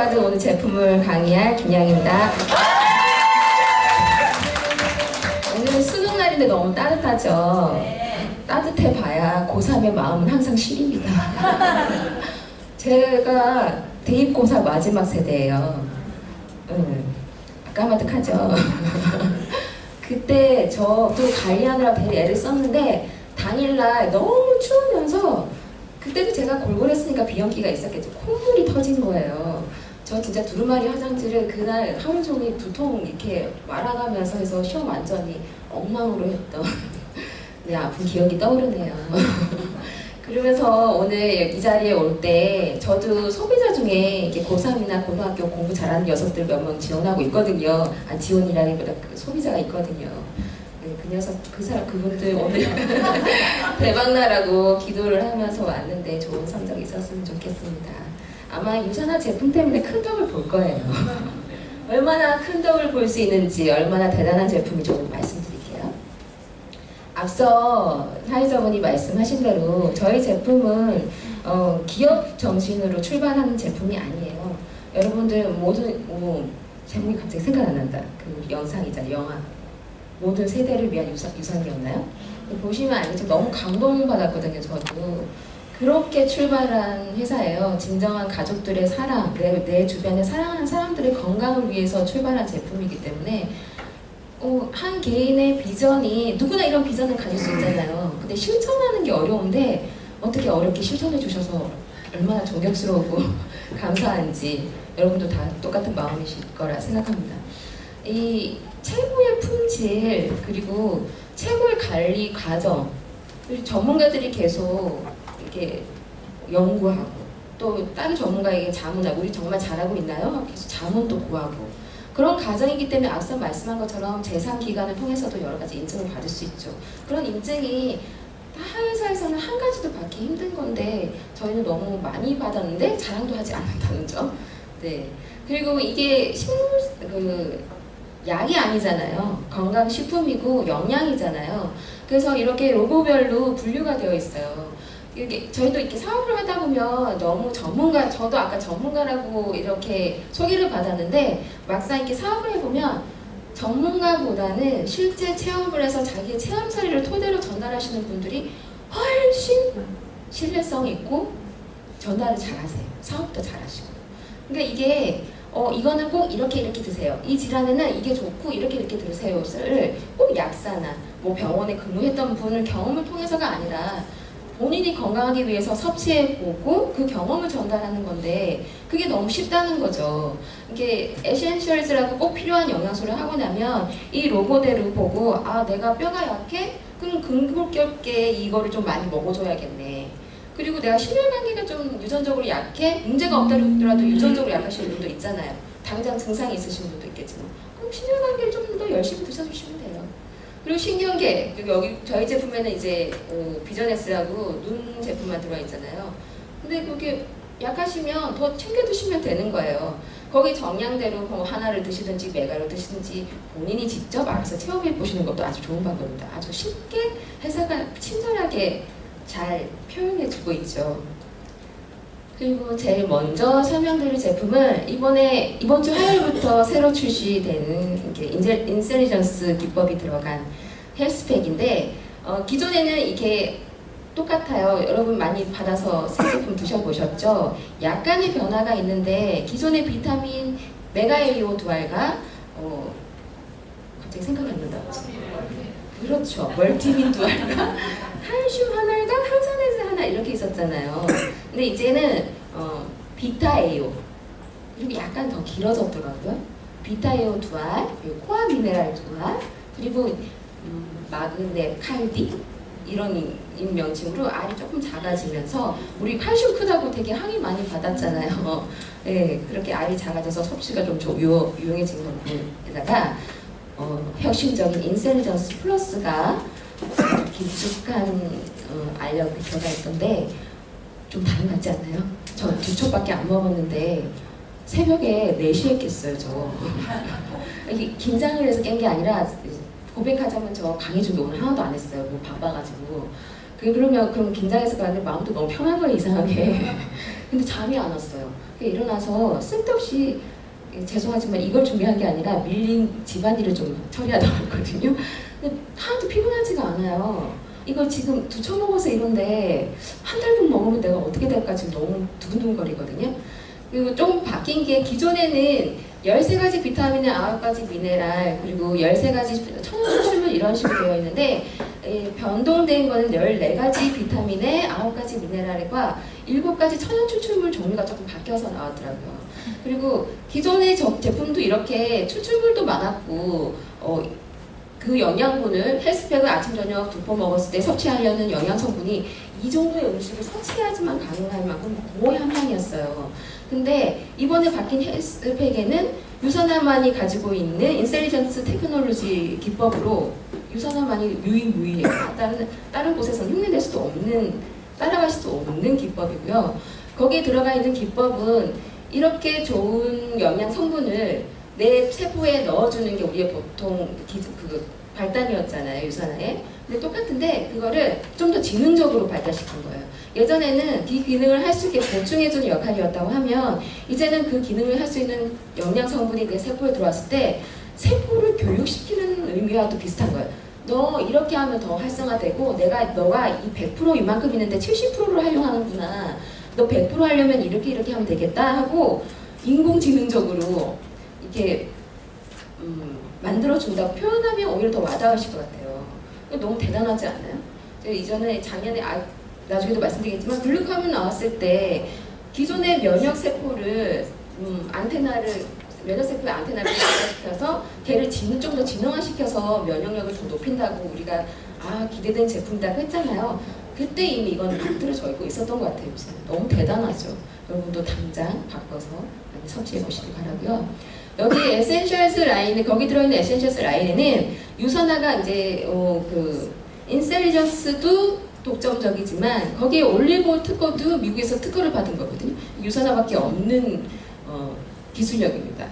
받은 오늘 제품을 강의할 김양입니다. 오늘은 수능날인데 너무 따뜻하죠? 따뜻해 봐야 고3의 마음은 항상 시립니다. 제가 대입고사 마지막 세대예요. 까마득하죠? 그때 저도 관리하느라 되게 애를 썼는데 당일날 너무 추우면서 그때도 제가 골골했으니까 비염기가 있었겠죠. 콧물이 터진 거예요. 저 진짜 두루마리 화장지를 그날 하루 종일 두통 이렇게 말아가면서 해서 시험 완전히 엉망으로 했던 네, 아픈 기억이 떠오르네요. 그러면서 오늘 이 자리에 올 때 저도 소비자 중에 이렇게 고3이나 고등학교 공부 잘하는 녀석들 몇 명 지원하고 있거든요. 아, 지원이라기보다 그 소비자가 있거든요. 네, 그 녀석, 그분들 오늘 대박나라고 기도를 하면서 왔는데 좋은 성적이 있었으면 좋겠습니다. 아마 유산화 제품 때문에 큰 덕을 볼 거예요. 얼마나 큰 덕을 볼 수 있는지, 얼마나 대단한 제품인지 오늘 말씀드릴게요. 앞서 사회자분이 말씀하신 대로 저희 제품은 기업 정신으로 출발하는 제품이 아니에요. 여러분들 모든 제목이 갑자기 생각 안 난다. 그 영상이잖아요. 영화. 모든 세대를 위한 유산이었나요? 보시면 알겠죠. 너무 감동받았거든요. 저도. 그렇게 출발한 회사예요. 진정한 가족들의 사랑, 내 주변에 사랑하는 사람들의 건강을 위해서 출발한 제품이기 때문에 한 개인의 비전이 누구나 이런 비전을 가질 수 있잖아요. 근데 실천하는 게 어려운데 어떻게 어렵게 실천해 주셔서 얼마나 존경스러우고 감사한지 여러분도 다 똑같은 마음이실 거라 생각합니다. 이 최고의 품질 그리고 최고의 관리 과정 전문가들이 계속 이렇게 연구하고 또 다른 전문가에게 자문하고 우리 정말 잘하고 있나요? 계속 자문도 구하고 그런 과정이기 때문에 앞서 말씀한 것처럼 재상기관을 통해서도 여러 가지 인증을 받을 수 있죠. 그런 인증이 타 회사에서는 한 가지도 받기 힘든 건데 저희는 너무 많이 받았는데 자랑도 하지 않는다는 점. 네. 그리고 이게 약이 아니잖아요. 건강식품이고 영양이잖아요. 그래서 이렇게 로고별로 분류가 되어 있어요. 저희도 이렇게 사업을 하다 보면 너무 저도 아까 전문가라고 이렇게 소개를 받았는데 막상 이렇게 사업을 해보면 전문가보다는 실제 체험을 해서 자기의 체험사례를 토대로 전달하시는 분들이 훨씬 신뢰성 있고 전달을 잘하세요. 사업도 잘하시고. 그러니까 이게 이거는 꼭 이렇게 드세요. 이 질환에는 이게 좋고 이렇게 드세요를 꼭 약사나 뭐 병원에 근무했던 분을 경험을 통해서가 아니라 본인이 건강하기 위해서 섭취해보고 그 경험을 전달하는 건데 그게 너무 쉽다는 거죠. 이게 에센셜즈라고 꼭 필요한 영양소를 하고 나면 이 로고대로 보고 아 내가 뼈가 약해? 그럼 근골격계 이거를 좀 많이 먹어줘야겠네. 그리고 내가 심혈관계가 좀 유전적으로 약해? 문제가 없더라도 유전적으로 약하신 분도 있잖아요. 당장 증상이 있으신 분도 있겠지만 그럼 심혈관계를 좀 더 열심히 드셔주시면 돼요. 그리고 신경계, 여기 저희 제품에는 이제 비전S라고 눈 제품만 들어가 있잖아요. 근데 그게 약하시면 더 챙겨 드시면 되는 거예요. 거기 정량대로 뭐 하나를 드시든지 메가를 드시든지 본인이 직접 알아서 체험해 보시는 것도 아주 좋은 방법입니다. 아주 쉽게 회사가 친절하게 잘 표현해 주고 있죠. 그리고 제일 먼저 설명드릴 제품은 이번 주 화요일부터 새로 출시되는 인텔리전스 기법이 들어간 헬스팩인데 기존에는 이게 똑같아요. 여러분 많이 받아서 새 제품 드셔보셨죠? 약간의 변화가 있는데 기존의 비타민 메가에이오 두알과 갑자기 생각이 안 난다. 그렇죠. 멀티빈 두알과 칼슘 하나가 항산화제 하나 이렇게 있었잖아요. 근데 이제는 비타에오 그리고 약간 더 길어졌더라고요. 비타에오 두알, 그리고 코아 미네랄 두알, 그리고 마그네 칼디 이런 명칭으로 알이 조금 작아지면서 우리 칼슘 크다고 되게 항의 많이 받았잖아요. 네, 그렇게 알이 작아져서 섭취가 좀 유용해진 것에다가 혁신적인 인텔리전스 플러스가 깊숙한 알력이 들어가 있던데 좀 다른 것 같지 않나요? 저 2첩밖에 안 먹었는데 새벽에 4시에 깼어요. 저 이게 긴장을 해서 깬 게 아니라 고백하자면 저 강의 준비 오늘 하나도 안 했어요. 뭐 바빠가지고. 그럼 긴장해서 가는데 마음도 너무 편한 거예요, 이상하게. 근데 잠이 안 왔어요. 일어나서 쓸데없이 죄송하지만 이걸 준비한 게 아니라 밀린 집안일을 좀 처리하다 왔거든요. 근데 하나도 피곤하지가 않아요. 이거 지금 2천 먹어서 이런데 한 달분 먹으면 내가 어떻게 될까 지금 너무 두근두근거리거든요. 그리고 좀 바뀐 게 기존에는 13가지 비타민에 9가지 미네랄 그리고 13가지 천연추출물 이런 식으로 되어 있는데 변동된 거는 14가지 비타민에 9가지 미네랄과 7가지 천연추출물 종류가 조금 바뀌어서 나왔더라고요. 그리고 기존의 제품도 이렇게 추출물도 많았고 그 영양분을 헬스팩을 아침 저녁 2번 먹었을 때 섭취하려는 영양 성분이 이 정도의 음식을 섭취해야지만 가능할 만큼 거의 함량이었어요. 근데 이번에 바뀐 헬스팩에는 유산화만이 가지고 있는 인셀리전스 테크놀로지 기법으로 유산화만이 유일무이해요. 다른 곳에서는 흉내낼 수도 없는, 따라갈 수도 없는 기법이고요. 거기에 들어가 있는 기법은 이렇게 좋은 영양 성분을 내 세포에 넣어주는 게 우리의 보통 발단이었잖아요, 유산화에. 근데 똑같은데 그거를 좀 더 지능적으로 발달시킨 거예요. 예전에는 이 기능을 할 수 있게 보충해주는 역할이었다고 하면 이제는 그 기능을 할 수 있는 영양 성분이 내 세포에 들어왔을 때 세포를 교육시키는 의미와도 비슷한 거예요. 너 이렇게 하면 더 활성화되고 너가 이 100% 이만큼 있는데 70%를 활용하는구나. 너 100% 하려면 이렇게 하면 되겠다 하고 인공지능적으로 이렇게 만들어준다고 표현하면 오히려 더 와닿으실 것 같아요. 너무 대단하지 않나요? 이전에 작년에 나중에도 말씀드리겠지만 글루카몬 나왔을 때 기존의 면역세포의 안테나를 시켜서 걔를 좀 더 진화시켜서 면역력을 좀 높인다고 우리가 기대된 제품이라고 했잖아요. 그때 이미 이건 만들어져 있고 있었던 것 같아요. 너무 대단하죠. 여러분도 당장 바꿔서 많이 섭취해 보시기 바라고요. 여기 에센셜스 라인에 거기 들어있는 에센셜스 라인에는 유산화가 이제 인셀리전스도 독점적이지만 거기에 올리고 특허도 미국에서 특허를 받은 거거든요. 유산화밖에 없는 기술력입니다.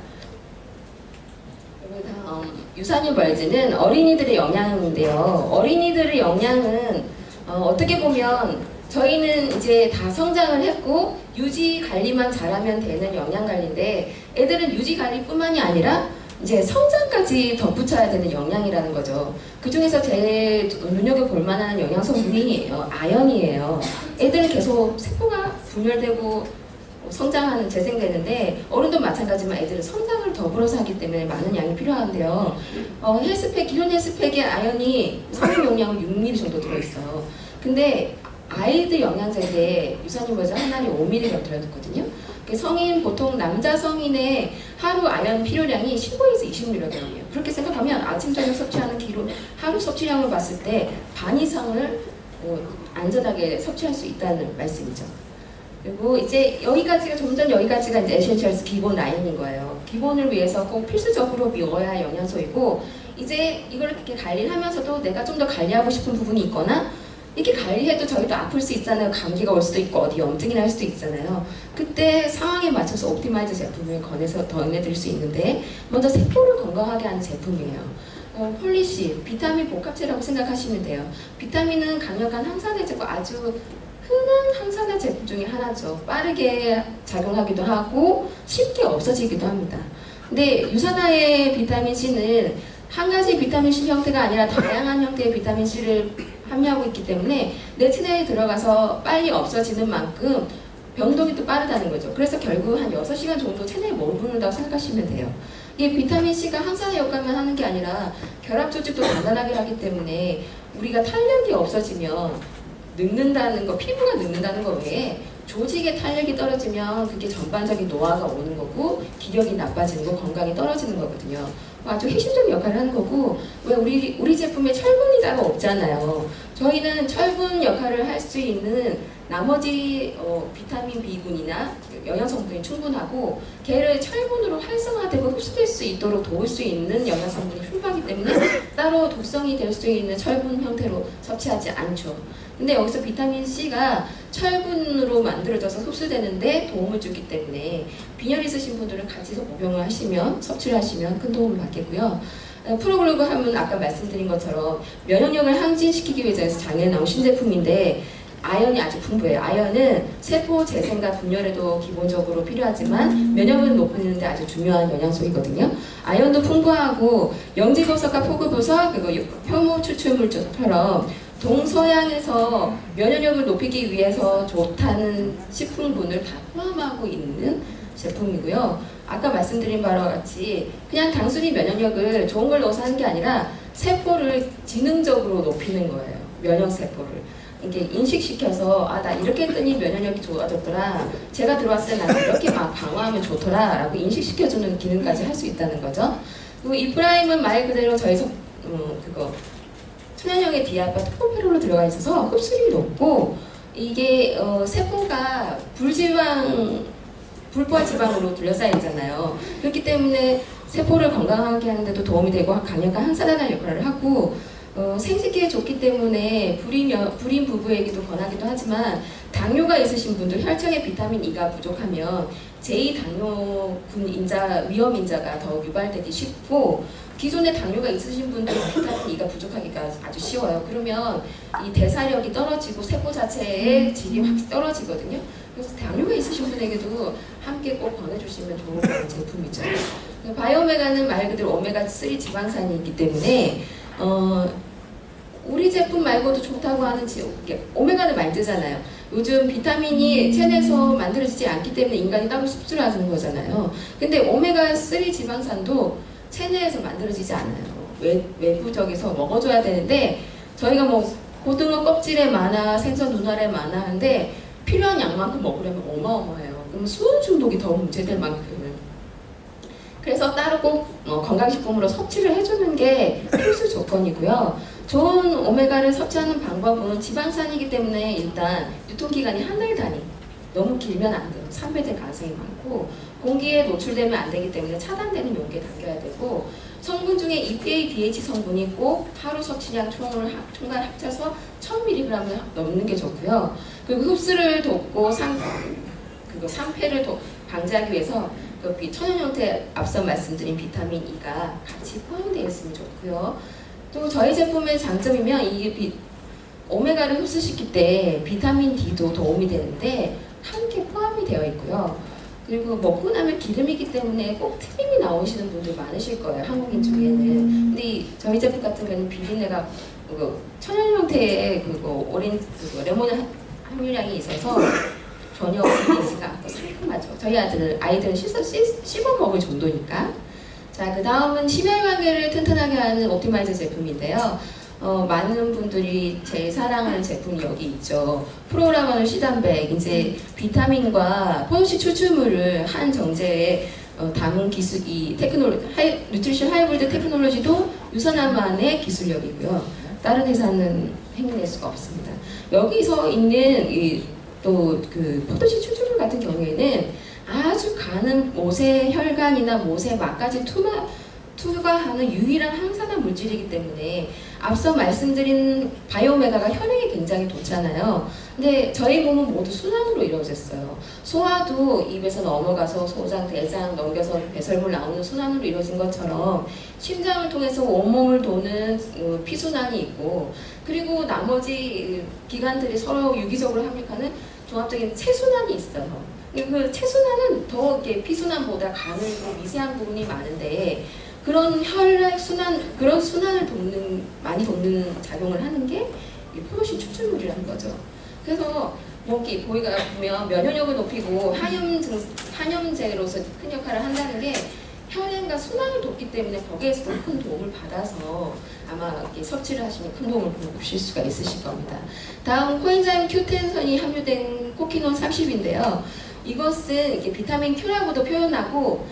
그리고 다음 유산유발제는 어린이들의 영양인데요. 어린이들의 영양은 어떻게 보면 저희는 이제 다 성장을 했고 유지 관리만 잘하면 되는 영양 관리인데 애들은 유지 관리뿐만이 아니라 이제 성장까지 덧붙여야 되는 영양이라는 거죠. 그 중에서 제일 눈여겨볼 만한 영양 성분이 아연이에요. 애들은 계속 세포가 분열되고 성장하는 재생되는데 어른도 마찬가지지만 애들은 성장을 더불어서 하기 때문에 많은 양이 필요한데요. 기존 헬스팩의 아연이 성인 용량은 6ml 정도 들어있어요. 근데 아이들 영양제에 유산유발제 한 알이 5mg 들어있거든요. 성인 보통 남자 성인의 하루 아연 필요량이 15에서 20mg이에요. 그렇게 생각하면 아침 저녁 섭취하는 하루 섭취량을 봤을 때 반 이상을 안전하게 섭취할 수 있다는 말씀이죠. 그리고 이제 여기까지가 이제 에센셜스 기본 라인인 거예요. 기본을 위해서 꼭 필수적으로 미워야 할 영양소이고 이제 이걸 이렇게 관리를 하면서도 내가 좀 더 관리하고 싶은 부분이 있거나 이렇게 관리해도 저희도 아플 수 있잖아요. 감기가 올 수도 있고 어디 염증이 날 수도 있잖아요. 그때 상황에 맞춰서 옵티마이저 제품을 권해드릴 수 있는데 먼저 세포를 건강하게 하는 제품이에요. 폴리시, 비타민 복합체라고 생각하시면 돼요. 비타민은 강력한 항산화제고 아주 흔한 항산화 제품 중에 하나죠. 빠르게 작용하기도 하고 쉽게 없어지기도 합니다. 근데 유산화의 비타민C는 한 가지 비타민C 형태가 아니라 다양한 형태의 비타민C를 함유하고 있기 때문에 내 체내에 들어가서 빨리 없어지는 만큼 변동이 또 빠르다는 거죠. 그래서 결국 한 6시간 정도 체내에 머무른다고 생각하시면 돼요. 이게 비타민C가 항산화 역할만 하는 게 아니라 결합 조직도 단단하게 하기 때문에 우리가 탄력이 없어지면 늙는다는 거, 피부가 늙는다는 거 외에 조직의 탄력이 떨어지면 그게 전반적인 노화가 오는 거고 기력이 나빠지는 거, 건강이 떨어지는 거거든요. 아주 핵심적인 역할을 하는 거고 왜 우리 제품에 철분이 따로 없잖아요. 저희는 철분 역할을 할 수 있는 나머지 비타민 B군이나 영양성분이 충분하고 걔를 철분으로 활성화되고 흡수될 수 있도록 도울 수 있는 영양성분이 풍부하기 때문에 따로 독성이 될 수 있는 철분 형태로 섭취하지 않죠. 근데 여기서 비타민 C가 철분으로 만들어져서 흡수되는데 도움을 주기 때문에 빈혈 있으신 분들은 같이 복용을 하시면, 섭취를 하시면 큰 도움을 받겠고요. 프로글루브 하면 아까 말씀드린 것처럼 면역력을 항진시키기 위해서 작년에 나온 신제품인데 아연이 아주 풍부해요. 아연은 세포 재생과 분열에도 기본적으로 필요하지만 면역을 높이는 데 아주 중요한 영양소이거든요. 아연도 풍부하고 영지버섯과 포도버섯 그리고 효모 추출물처럼 동서양에서 면역력을 높이기 위해서 좋다는 식품군을 다 포함하고 있는 제품이고요. 아까 말씀드린 바와 같이 그냥 단순히 면역력을 좋은 걸 넣어서 하는 게 아니라 세포를 지능적으로 높이는 거예요. 면역세포를. 이게 인식시켜서 아, 나 이렇게 했더니 면역력이 좋아졌더라. 제가 들어왔을 때 나는 이렇게 막 방어하면 좋더라 라고 인식시켜주는 기능까지 할 수 있다는 거죠. 그리고 이 프라임은 말 그대로 저희 천연형의 디아바 토코페롤로 들어가 있어서 흡수율이 높고 이게 세포가 불포화 지방으로 둘러싸여 있잖아요. 그렇기 때문에 세포를 건강하게 하는데도 도움이 되고 강력한 항산화제 역할을 하고 생식기에 좋기 때문에 불임 부부에게도 권하기도 하지만 당뇨가 있으신 분들 혈청에 비타민 E가 부족하면 제2당뇨군 위험 인자가 더 유발되기 쉽고 기존에 당뇨가 있으신 분들은 비타민 E가 부족하기가 아주 쉬워요. 그러면 이 대사력이 떨어지고 세포 자체의 질이 확 떨어지거든요. 그래서 당뇨가 있으신 분에게도 함께 꼭 권해주시면 좋은 제품이죠. 바이오메가는 말 그대로 오메가3 지방산이 있기 때문에 우리 제품 말고도 좋다고 하는 오메가는 말드잖아요. 요즘 비타민이 체내에서 만들어지지 않기 때문에 인간이 따로 섭취를 하는 거잖아요. 근데 오메가3 지방산도 체내에서 만들어지지 않아요. 외부적에서 먹어줘야 되는데 저희가 뭐 고등어 껍질에 많아, 생선 눈알에 많아 하는데 필요한 양만큼 먹으려면 어마어마해요. 그럼 수은 중독이 더 문제될 만큼. 그래서 따로 꼭 건강식품으로 섭취를 해주는 게 필수 조건이고요. 좋은 오메가를 섭취하는 방법은 지방산이기 때문에 일단 유통기간이 한 달 단위. 너무 길면 안 돼요. 산배될 가능성이 많고 공기에 노출되면 안 되기 때문에 차단되는 용기에 담겨야 되고 성분 중에 EPA, DH 성분이 꼭 하루 섭취량 총괄 합쳐서 1000mg을 넘는 게 좋고요. 그리고 흡수를 돕고 산패를 방지하기 위해서 천연 형태 앞서 말씀드린 비타민 E가 같이 포함되어 있으면 좋고요. 또 저희 제품의 장점이면 이 오메가를 흡수시킬 때 비타민 D도 도움이 되는데 함께 포함이 되어 있고요. 그리고 먹고 나면 기름이기 때문에 꼭 트림이 나오시는 분들 많으실 거예요. 한국인 중에는. 근데 저희 제품 같은 경우는 비린내가 천연 형태의 레몬 함유량이 있어서 전혀 비리지가 않고 상큼하죠. 저희 아이들은 씹어 먹을 정도니까. 자, 그 다음은 심혈관계를 튼튼하게 하는 옵티마이저 제품인데요. 많은 분들이 제일 사랑하는 제품이 여기 있죠. 프로라마놀 C단백, 이제 비타민과 포도씨 추출물을 한 정제에 담은 기술이 뉴트리션 하이브리드 테크놀로지도 유선암만의 기술력이고요. 다른 회사는 행해낼 수가 없습니다. 여기서 있는 포도씨 추출물 같은 경우에는 아주 가는 모세 혈관이나 모세 막까지 투과하는 유일한 항산화 물질이기 때문에 앞서 말씀드린 바이오메가가 혈액에 굉장히 좋잖아요. 근데 저희 몸은 모두 순환으로 이루어졌어요. 소화도 입에서 넘어가서 소장, 대장 넘겨서 배설물 나오는 순환으로 이루어진 것처럼 심장을 통해서 온몸을 도는 피순환이 있고 그리고 나머지 기관들이 서로 유기적으로 합력하는 종합적인 체순환이 있어요. 그 체순환은 더 피순환보다 가늘고 미세한 부분이 많은데 그런 혈액 순환, 그런 순환을 많이 돕는 작용을 하는 게 포도씨 추출물이라는 거죠. 그래서 보이가 보면 면역력을 높이고 항염제로서 큰 역할을 한다는 게 혈액과 순환을 돕기 때문에 거기에서도 큰 도움을 받아서 아마 섭취를 하시면 큰 도움을 보실 수가 있으실 겁니다. 다음 코엔자임 Q10선이 함유된 코키논 30인데요. 이것은 비타민 Q라고도 표현하고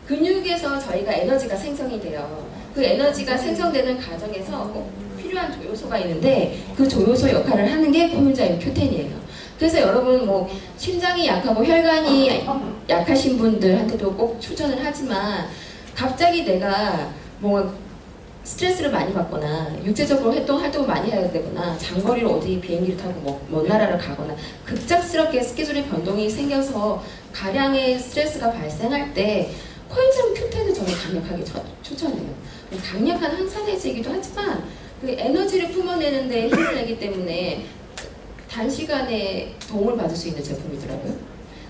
근육에서 저희가 에너지가 생성이 돼요. 그 에너지가 생성되는 과정에서 꼭 필요한 조효소가 있는데 그 조효소 역할을 하는 게 코엔자임 Q10이에요. 그래서 여러분 심장이 약하고 혈관이 약하신 분들한테도 꼭 추천을 하지만 갑자기 내가 스트레스를 많이 받거나 육체적으로 활동을 많이 해야 되거나 장거리로 어디 비행기를 타고 먼 나라를 가거나 급작스럽게 스케줄의 변동이 생겨서 가량의 스트레스가 발생할 때 코엔자임 Q10을 저는 강력하게 추천해요. 강력한 항산화제이기도 하지만 그 에너지를 뿜어내는 데 힘을 내기 때문에 단시간에 도움을 받을 수 있는 제품이더라고요.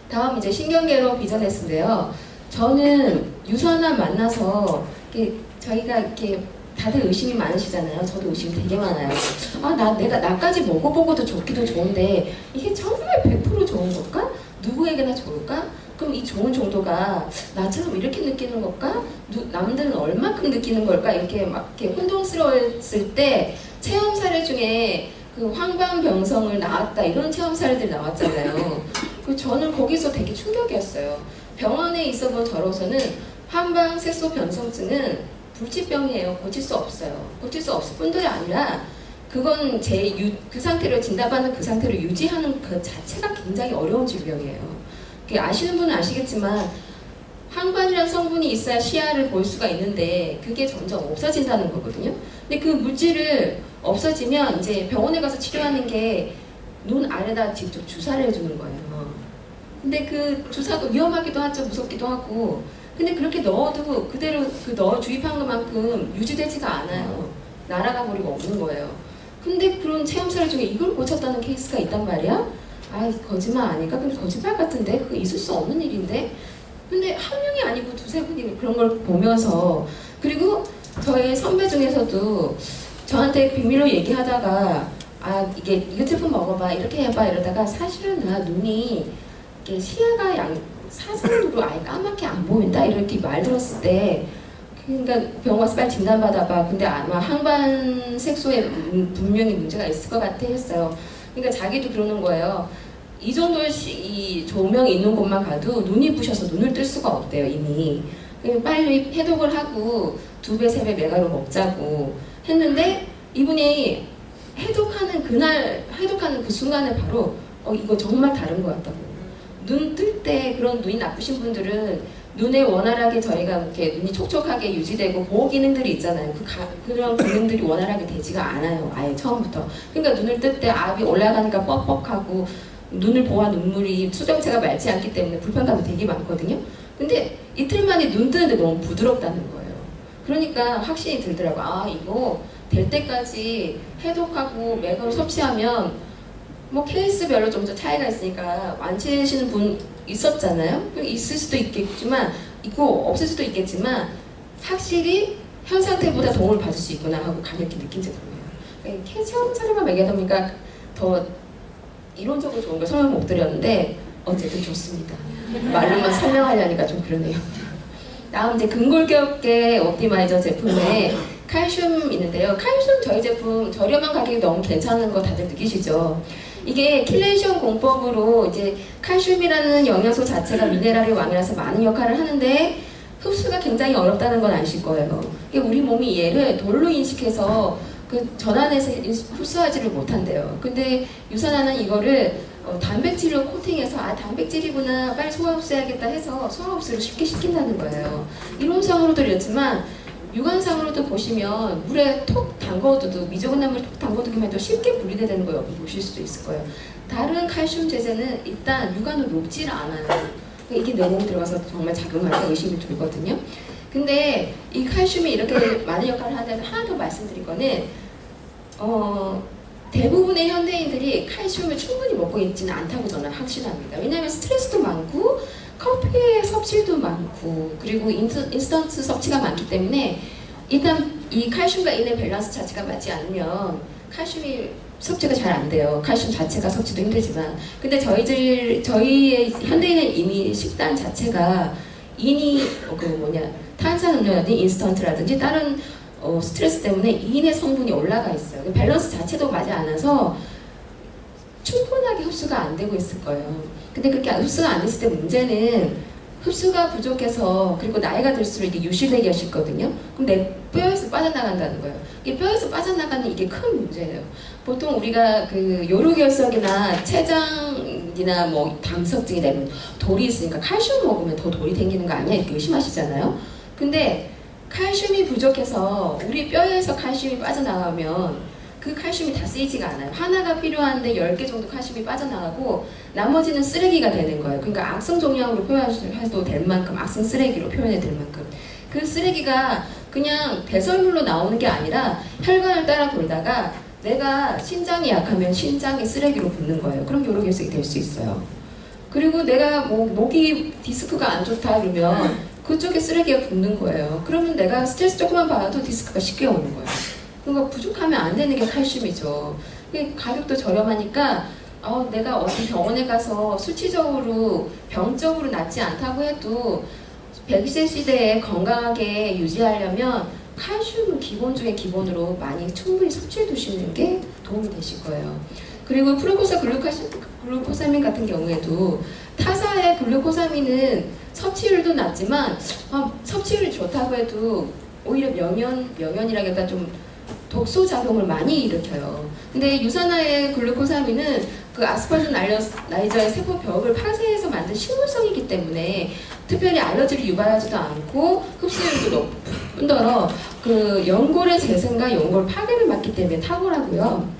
다음 이제 신경계로 비저네스인데요. 저는 유선암 만나서 저희가 이렇게 다들 의심이 많으시잖아요. 저도 의심이 되게 많아요. 내가 나까지 먹어보고도 좋기도 좋은데 이게 정말 100% 좋은 걸까? 누구에게나 좋을까? 그럼 이 좋은 정도가 나처럼 이렇게 느끼는 걸까? 남들은 얼마큼 느끼는 걸까? 이렇게 막 이렇게 혼동스러웠을 때 체험 사례 중에 그 황반병성을 낳았다 이런 체험 사례들이 나왔잖아요. 저는 거기서 되게 충격이었어요. 병원에 있어본 저로서는 황반색소 변성증은 불치병이에요. 고칠 수 없어요. 고칠 수 없을 뿐들이 아니라 그건 그 상태를 진단받는 그 상태를 유지하는 그 자체가 굉장히 어려운 질병이에요. 아시는 분은 아시겠지만 황반이라는 성분이 있어야 시야를 볼 수가 있는데 그게 점점 없어진다는 거거든요. 근데 그 물질을 없어지면 이제 병원에 가서 치료하는 게 눈 아래다 직접 주사를 해주는 거예요. 근데 그 주사도 위험하기도 하죠. 무섭기도 하고. 근데 그렇게 넣어도 그대로 주입한 것만큼 유지되지가 않아요. 날아가 버리고 없는 거예요. 근데 그런 체험 사례 중에 이걸 고쳤다는 케이스가 있단 말이야? 거짓말 아닐까? 근데 거짓말 같은데? 그거 있을 수 없는 일인데? 근데 한 명이 아니고 두세 분이 그런 걸 보면서 그리고 저의 선배 중에서도 저한테 비밀로 얘기하다가 이거 제품 먹어봐 이렇게 해봐 이러다가 사실은 나 눈이 이게 시야가 사선으로 아예 까맣게 안 보인다 이렇게 말 들었을 때 그러니까 병원 가서 빨리 진단받아봐. 근데 아마 항반 색소에 분명히 문제가 있을 것 같아 했어요. 그러니까 자기도 그러는 거예요. 이 정도의 이 조명이 있는 곳만 가도 눈이 부셔서 눈을 뜰 수가 없대요 이미. 빨리 해독을 하고 2배, 3배 메가로 먹자고 했는데 이분이 해독하는 그 순간에 바로 이거 정말 다른 것 같다고. 눈 뜰 때 그런 눈이 나쁘신 분들은 눈에 원활하게 저희가 이렇게 눈이 촉촉하게 유지되고 보호 기능들이 있잖아요. 그런 기능들이 원활하게 되지가 않아요. 아예 처음부터. 그러니까 눈을 뜰 때 압이 올라가니까 뻑뻑하고 눈을 보호한 눈물이 수정체가 맑지 않기 때문에 불편감이 되게 많거든요. 근데 이틀 만에 눈 뜨는데 너무 부드럽다는 거예요. 그러니까 확신이 들더라고요. 이거 될 때까지 해독하고 맥으로 섭취하면 케이스별로 좀 더 차이가 있으니까 완치하시는 분 있었잖아요. 있을 수도 있겠지만 없을 수도 있겠지만 확실히 현 상태보다 도움을 받을 수 있구나 하고 가볍게 느낀 제품이에요. 체험 사례만 얘기하다 보니까 더 이론적으로 좋은 걸 설명 못 드렸는데 어쨌든 좋습니다. 말로만 설명하려니까 좀 그러네요. 다음 이제 근골격계 옵티마이저 제품에 칼슘 있는데요. 칼슘 저희 제품 저렴한 가격이 너무 괜찮은 거 다들 느끼시죠? 이게 킬레이션 공법으로 이제 칼슘이라는 영양소 자체가 미네랄의 왕이라서 많은 역할을 하는데 흡수가 굉장히 어렵다는 건 아실 거예요. 우리 몸이 얘를 돌로 인식해서 전환해서 흡수하지를 못한대요. 근데 유산화는 이거를 단백질로 코팅해서 단백질이구나 빨리 소화 흡수해야겠다 해서 소화 흡수를 쉽게 시킨다는 거예요. 이론상으로도 이렇지만 육안상으로도 보시면 물에 톡 담궈둬도 미지근한 물에 톡 담궈두기만 해도 쉽게 분리되는 거 여기 보실 수도 있을 거예요. 다른 칼슘 제제는 일단 육안으로 녹지를 않아요. 이게 내몸에 들어가서 정말 작용할까 의심이 들거든요. 근데 이 칼슘이 이렇게 많은 역할을 하는데 하나 더 말씀드릴 거는 대부분의 현대인들이 칼슘을 충분히 먹고 있지는 않다고 저는 확신합니다. 왜냐하면 스트레스도 많고 커피의 섭취도 많고 그리고 인스턴트 섭취가 많기 때문에 일단 이 칼슘과 인의 밸런스 자체가 맞지 않으면 칼슘이 섭취가 잘 안 돼요. 칼슘 자체가 섭취도 힘들지만 근데 저희의 현대인은 이미 식단 자체가 인이 탄산음료라든지 인스턴트라든지 다른 스트레스 때문에 인의 성분이 올라가 있어요. 밸런스 자체도 맞지 않아서 충분하게 흡수가 안 되고 있을 거예요. 근데 그렇게 흡수가 안 됐을 때 문제는 흡수가 부족해서 그리고 나이가 들수록 이게 유실되기가 쉽거든요. 그럼 내 뼈에서 빠져나간다는 거예요. 이 뼈에서 빠져나가는 이게 큰 문제예요. 보통 우리가 요로결석이나 췌장이나 당석증이 되면 돌이 있으니까 칼슘 먹으면 더 돌이 생기는 거 아니야? 이렇게 의심하시잖아요. 근데 칼슘이 부족해서 우리 뼈에서 칼슘이 빠져나가면 그 칼슘이 다 쓰이지가 않아요. 하나가 필요한데 10개 정도 칼슘이 빠져나가고 나머지는 쓰레기가 되는 거예요. 그러니까 악성 종양으로 표현해도 될 만큼, 악성 쓰레기로 표현해도 될 만큼. 그 쓰레기가 그냥 배설물로 나오는 게 아니라 혈관을 따라 돌다가 내가 신장이 약하면 신장이 쓰레기로 붙는 거예요. 그럼 요로결석이 될 수 있어요. 그리고 내가 뭐 목이 디스크가 안 좋다 그러면 그쪽에 쓰레기가 붙는 거예요. 그러면 내가 스트레스 조금만 받아도 디스크가 쉽게 오는 거예요. 그러니까 부족하면 안 되는 게 칼슘이죠. 가격도 저렴하니까 내가 어디 병원에 가서 수치적으로 병적으로 낫지 않다고 해도 100세 시대에 건강하게 유지하려면 칼슘은 기본 중에 기본으로 많이 충분히 섭취해 두시는 게 도움이 되실 거예요. 그리고 프루코사 글루코사민 같은 경우에도 타사의 글루코사민은 섭취율도 낮지만 섭취율이 좋다고 해도 오히려 명현이라기보다 좀 독소 작용을 많이 일으켜요. 근데 유산화의 글루코사민은 그 아스파르긴 라이저의 세포 벽을 파쇄해서 만든 식물성이기 때문에 특별히 알러지를 유발하지도 않고 흡수율도 높을 뿐더러 그 연골의 재생과 연골 파괴를 막기 때문에 탁월하고요.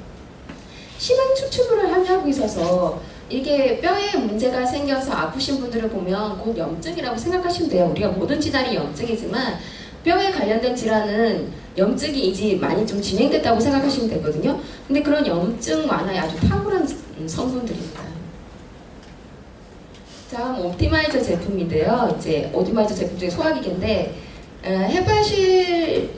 심한 추출물을 함유하고 있어서 이게 뼈에 문제가 생겨서 아프신 분들을 보면 곧 염증이라고 생각하시면 돼요. 우리가 모든 질환이 염증이지만 뼈에 관련된 질환은 염증이 이제 많이 좀 진행됐다고 생각하시면 되거든요. 근데 그런 염증 완화에 아주 탁월한 성분들입니다. 다음 옵티마이저 제품인데요. 이제 옵티마이저 제품 중에 소화기계인데 헤파실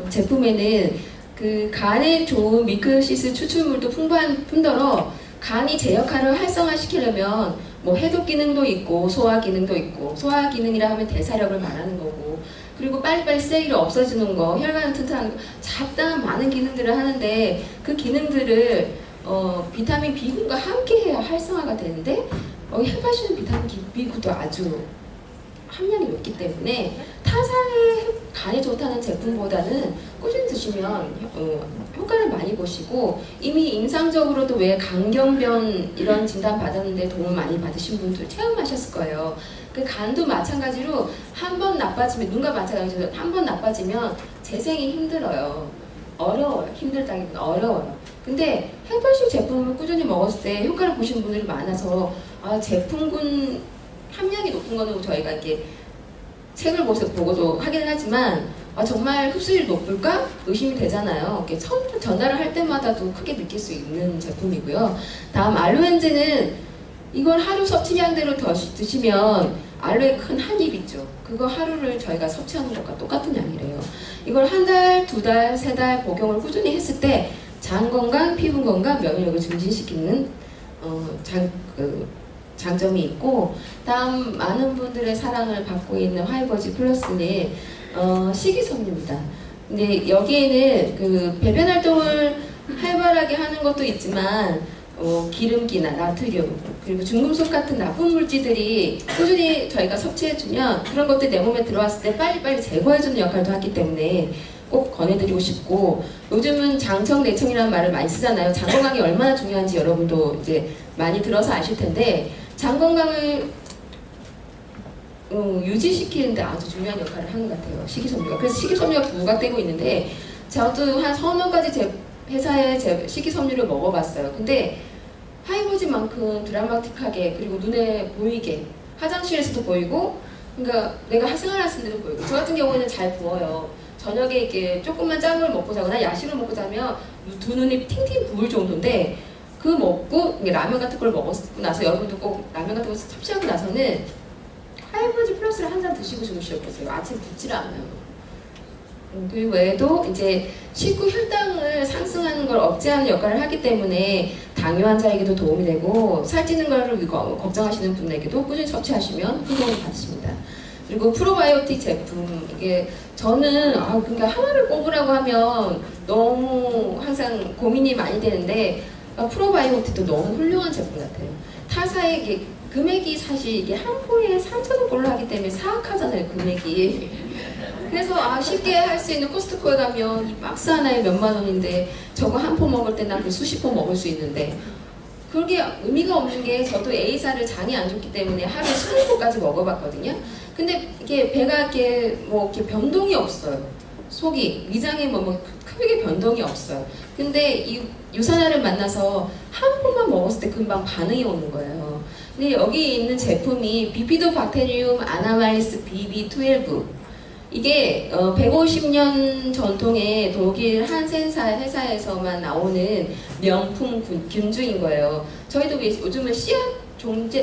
제품에는 그 간에 좋은 미크시스 추출물도 풍부한 뿐더러 간이 제 역할을 활성화시키려면 뭐 해독 기능도 있고 소화 기능도 있고, 소화 기능이라 하면 대사력을 말하는 거고, 그리고 빨리빨리 쓰레기를 없애주는 거, 혈관을 튼튼하는 거, 잡다한 많은 기능들을 하는데 그 기능들을 비타민 B9과 함께 해야 활성화가 되는데 헤파시는 비타민 B9도 아주 함량이 높기 때문에 타사의 간에 좋다는 제품보다는 꾸준히 드시면 효과를 많이 보시고, 이미 임상적으로도 왜 강경변 이런 진단 받았는데 도움을 많이 받으신 분들 체험하셨을 거예요. 그 간도 마찬가지로 한 번 나빠지면, 눈과 마찬가지로 한 번 나빠지면 재생이 힘들어요. 어려워요. 힘들다기보다 어려워요. 근데 헤파시 제품을 꾸준히 먹었을 때 효과를 보신 분들이 많아서 제품군 함량이 높은 거는 저희가 이렇게 책을 보고도 확인을 하지만 정말 흡수율이 높을까 의심이 되잖아요. 이렇게 전달을 할 때마다도 크게 느낄 수 있는 제품이고요. 다음 알로엔제는 이걸 하루 섭취량대로 드시면 알로에 큰 한 입 있죠. 그거 하루를 저희가 섭취하는 것과 똑같은 양이래요. 이걸 한 달, 두 달, 세 달 복용을 꾸준히 했을 때 장 건강, 피부 건강, 면역력을 증진시키는 장점이 있고, 다음 많은 분들의 사랑을 받고 있는 화이버지 플러스는 식이섬유입니다. 근데 여기에는 그 배변 활동을 활발하게 하는 것도 있지만 기름기나 나트륨 그리고 중금속 같은 나쁜 물질들이 꾸준히 저희가 섭취해주면 그런 것들이 내 몸에 들어왔을 때 빨리빨리 제거해주는 역할도 하기 때문에 꼭 권해드리고 싶고, 요즘은 장청 내청이라는 말을 많이 쓰잖아요. 장 건강이 얼마나 중요한지 여러분도 이제 많이 들어서 아실 텐데, 장 건강을 유지시키는데 아주 중요한 역할을 하는 것 같아요. 식이섬유가. 그래서 식이섬유가 부각되고 있는데, 저도 한 서너 가지 회사의 식이섬유를 먹어봤어요. 근데 하이보지만큼 드라마틱하게, 그리고 눈에 보이게, 화장실에서도 보이고, 그러니까 내가 생활했을 때도 보이고. 저 같은 경우에는 잘 부어요. 저녁에 이렇게 조금만 짠 걸 먹고 자거나 야식을 먹고 자면 두 눈이 팅팅 부을 정도인데, 그 먹고 라면 같은 걸 먹었고 나서, 여러분도 꼭 라면 같은 거 섭취하고 나서는 하이브로지 플러스를 한 잔 드시고 주무셔보세요. 아침 붓질 않아요. 그 외에도 이제 식후 혈당을 상승하는 걸 억제하는 역할을 하기 때문에 당뇨 환자에게도 도움이 되고, 살찌는 걸 걱정하시는 분에게도 꾸준히 섭취하시면 효과를 받으십니다. 그리고 프로바이오틱 제품, 이게 저는 그러니까 하나를 꼽으라고 하면 너무 항상 고민이 많이 되는데, 프로바이오틱도 너무 훌륭한 제품 같아요. 타사의 이게 금액이 사실 이게 한 포에 3,000원꼴로 하기 때문에 사악하잖아요, 금액이. 그래서 쉽게 할 수 있는 코스트코에 가면 이 박스 하나에 몇만 원인데, 저거 한 포 먹을 때 난 그 수십 포 먹을 수 있는데 그게 의미가 없는 게 저도 A사를 장이 안 좋기 때문에 하루에 20포까지 먹어봤거든요. 근데 이게 배가 이렇게 뭐 이렇게 변동이 없어요. 속이 위장에 뭐 크게 변동이 없어요. 근데 이 유산화를 만나서 한 번만 먹었을 때 금방 반응이 오는 거예요. 근데 여기 있는 제품이 비피도박테리움 아나말리스 BB12 이게 150년 전통의 독일 한센사 회사에서만 나오는 명품 균주인 거예요. 저희도 요즘은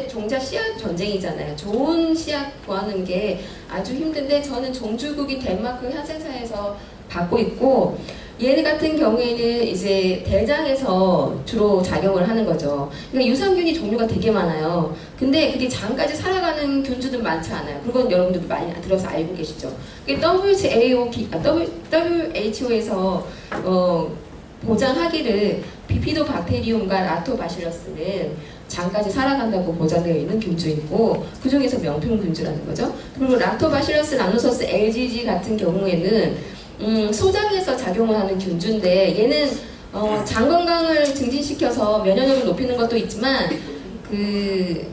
종자 씨앗 전쟁이잖아요. 좋은 씨앗 구하는 게 아주 힘든데 저는 종주국이 덴마크 한센사에서 받고 있고 얘 같은 경우에는 이제 대장에서 주로 작용을 하는 거죠. 그러니까 유산균이 종류가 되게 많아요. 근데 그게 장까지 살아가는 균주들 많지 않아요. 그건 여러분들도 많이 들어서 알고 계시죠. WHO에서 보장하기를 비피도박테리움과 라토바실러스는 장까지 살아간다고 보장되어 있는 균주이고 그 중에서 명품 균주라는 거죠. 그리고 락토바실러스 라노소스 LGG 같은 경우에는 소장에서 작용을 하는 균주인데 얘는 장 건강을 증진시켜서 면역력을 높이는 것도 있지만 그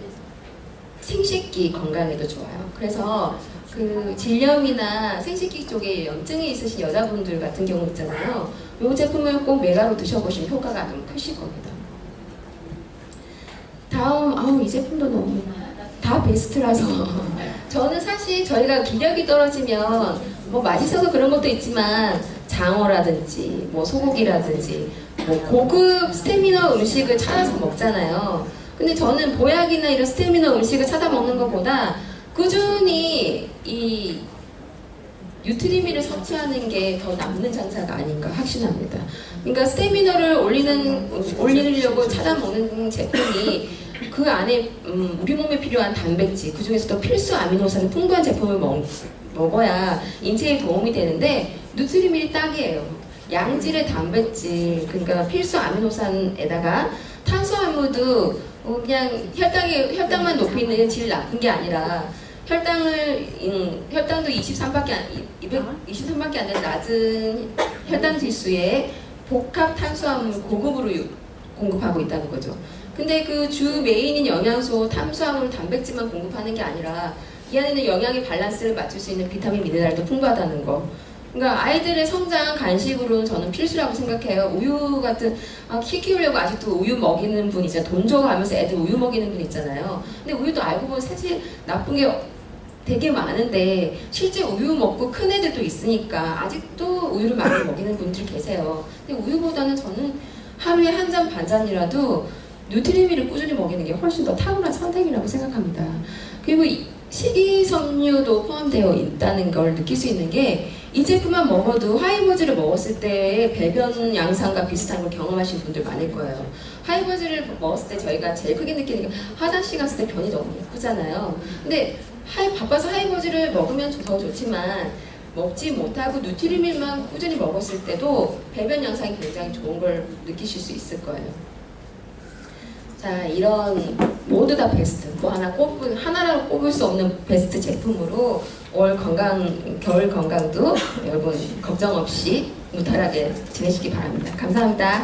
생식기 건강에도 좋아요. 그래서 그 질염이나 생식기 쪽에 염증이 있으신 여자분들 같은 경우 있잖아요. 이 제품을 꼭 메가로 드셔보시면 효과가 좀 크실 겁니다. 다음, 이 제품도 너무 다 베스트라서 저는 사실 저희가 기력이 떨어지면 뭐 맛있어서 그런 것도 있지만 장어라든지 뭐 소고기라든지 뭐 고급 스테미너 음식을 찾아서 먹잖아요. 근데 저는 보약이나 이런 스테미너 음식을 찾아 먹는 것보다 꾸준히 이 뉴트리미를 섭취하는 게 더 남는 장사가 아닌가 확신합니다. 그러니까 스테미너를 올리려고 찾아 먹는 제품이 그 안에 우리 몸에 필요한 단백질, 그 중에서도 필수 아미노산이 풍부한 제품을 먹어야 인체에 도움이 되는데 뉴트리밀이 딱이에요. 양질의 단백질, 그러니까 필수 아미노산에다가 탄수화물도 그냥 혈당만 높이는 질 나쁜 게 아니라 혈당도 23밖에 안 되는 낮은 혈당 지수에 복합 탄수화물 고급으로 공급하고 있다는 거죠. 근데 그 주 메인인 영양소, 탄수화물, 단백질만 공급하는 게 아니라 이 안에는 영양의 밸런스를 맞출 수 있는 비타민, 미네랄도 풍부하다는 거. 그러니까 아이들의 성장 간식으로는 저는 필수라고 생각해요. 우유 같은 키 키우려고 아직도 우유 먹이는 분 있잖아요. 돈 줘 가면서 애들 우유 먹이는 분 있잖아요. 근데 우유도 알고 보면 사실 나쁜 게 되게 많은데 실제 우유 먹고 큰 애들도 있으니까 아직도 우유를 많이 먹이는 분들이 계세요. 근데 우유보다는 저는 하루에 한 잔 반잔이라도 뉴트리미를 꾸준히 먹이는 게 훨씬 더 탁월한 선택이라고 생각합니다. 그리고 식이섬유도 포함되어 있다는 걸 느낄 수 있는 게 이 제품만 먹어도 하이버즈를 먹었을 때의 배변 양상과 비슷한 걸 경험하신 분들 많을 거예요. 하이버즈를 먹었을 때 저희가 제일 크게 느끼는 게 화장실 갔을 때 변이 너무 예쁘잖아요. 근데 바빠서 하이버즈를 먹으면 더 좋지만 먹지 못하고 뉴트리밀만 꾸준히 먹었을 때도 배변 양상이 굉장히 좋은 걸 느끼실 수 있을 거예요. 자, 이런 모두 다 베스트, 뭐 하나라고 꼽을 수 없는 베스트 제품으로 올 겨울 건강도 여러분 걱정 없이 무탈하게 지내시기 바랍니다. 감사합니다.